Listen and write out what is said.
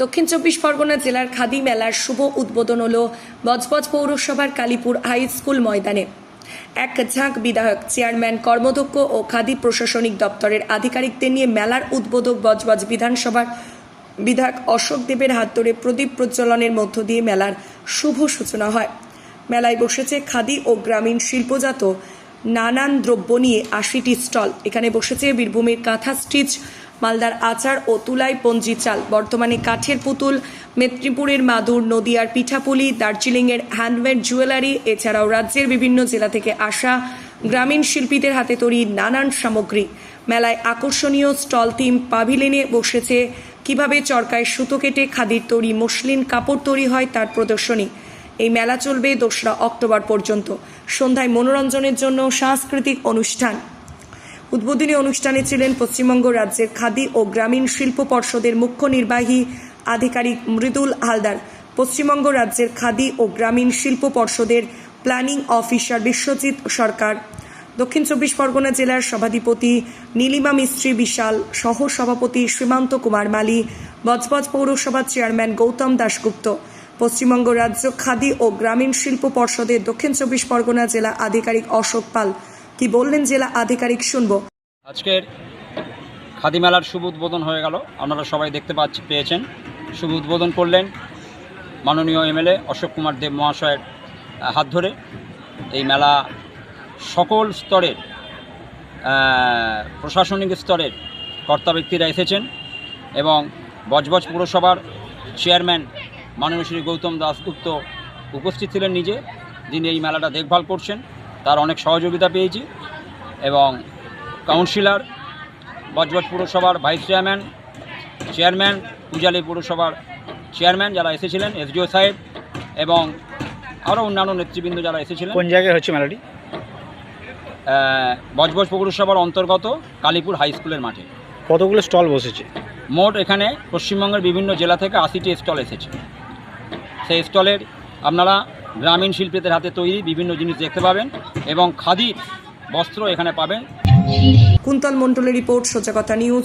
দক্ষিণ চব্বিশ পরগনা জেলার খাদি মেলার শুভ উদ্বোধন হলো বজবজ পৌরসভার কালীপুর হাই স্কুল ময়দানে। এক ঝাঁক বিধায়ক, চেয়ারম্যান, কর্মদক্ষ ও খাদি প্রশাসনিক দপ্তরের আধিকারিকদের নিয়ে মেলার উদ্বোধক বজবজ বিধানসভার বিধায়ক অশোক দেবের হাত ধরে প্রদীপ প্রজ্বলনের মধ্য দিয়ে মেলার শুভ সূচনা হয়। মেলায় বসেছে খাদি ও গ্রামীণ শিল্পজাত নানান দ্রব্য নিয়ে ৮০টি স্টল। এখানে বসেছে বীরভূমের কাঁথা স্টিচ, মালদার আচার ও তুলাই পঞ্জি চাল, বর্তমানে কাঠের পুতুল, মেদিনীপুরের মাদুর, নদিয়ার পিঠাপুলি, দার্জিলিংয়ের হ্যান্ডমেড জুয়েলারি, এছাড়াও রাজ্যের বিভিন্ন জেলা থেকে আসা গ্রামীণ শিল্পীদের হাতে তৈরি নানান সামগ্রী। মেলায় আকর্ষণীয় স্টল থিম পাভিলিয়নে বসেছে কিভাবে চরকায় সুতো কেটে খাদির তৈরি মসলিন কাপড় তৈরি হয় তার প্রদর্শনী। এই মেলা চলবে ২রা অক্টোবর পর্যন্ত। সন্ধ্যায় মনোরঞ্জনের জন্য সাংস্কৃতিক অনুষ্ঠান। উদ্বোধনী অনুষ্ঠানে ছিলেন পশ্চিমবঙ্গ রাজ্যের খাদি ও গ্রামীণ শিল্প পর্ষদের মুখ্য নির্বাহী আধিকারিক মৃদুল হালদার, পশ্চিমবঙ্গ রাজ্যের খাদি ও গ্রামীণ শিল্প পর্ষদের প্ল্যানিং অফিসার বিশ্বজিৎ সরকার, দক্ষিণ চব্বিশ পরগনা জেলার সভাধিপতি নীলিমা মিস্ত্রি বিশাল, সহ সভাপতি সীমান্ত কুমার মালি, বজবজ পৌরসভার চেয়ারম্যান গৌতম দাশগুপ্ত, পশ্চিমবঙ্গ রাজ্য খাদি ও গ্রামীণ শিল্প পর্ষদের দক্ষিণ চব্বিশ পরগনা জেলা আধিকারিক অশোক পাল। কি বললেন জেলা আধিকারিক, শুনবো। আজকের খাদি মেলার শুভ উদ্বোধন হয়ে গেল। আপনারা সবাই দেখতে পেয়েছেন। শুভ উদ্বোধন করলেন মাননীয় এমএলএ অশোক কুমার দেব মহাশয়ের হাত ধরে। এই মেলা সকল স্তরের প্রশাসনিক স্তরের কর্তা ব্যক্তিরা এসেছেন এবং বজবজ পৌরসভার চেয়ারম্যান মাননীয় শ্রী গৌতম দাশগুপ্ত উপস্থিত ছিলেন নিজে, যিনি এই মেলাটা দেখভাল করছেন। তার অনেক সহযোগিতা পেয়েছি এবং কাউন্সিলর, বজবজ পৌরসভার ভাইস চেয়ারম্যান, পূজালী পৌরসভার চেয়ারম্যান যারা এসেছিলেন, এসডিও সাহেব এবং আরও অন্যান্য নেতৃবৃন্দ যারা এসেছিলেন। কোন জায়গায় হচ্ছে মেলাটি? বজবজ পৌরসভার অন্তর্গত কালীপুর হাই স্কুলের মাঠে। কতগুলো স্টল বসেছে? মোট এখানে পশ্চিমবঙ্গের বিভিন্ন জেলা থেকে ৮০টি স্টল এসেছে। সেই স্টলের আপনারা গ্রামীণ শিল্পীদের হাতে তৈরি বিভিন্ন জিনিস দেখতে পাবেন এবং খাদির বস্ত্র এখানে পাবেন। কুন্তল মণ্ডলের রিপোর্ট, সজাগতা নিউজ।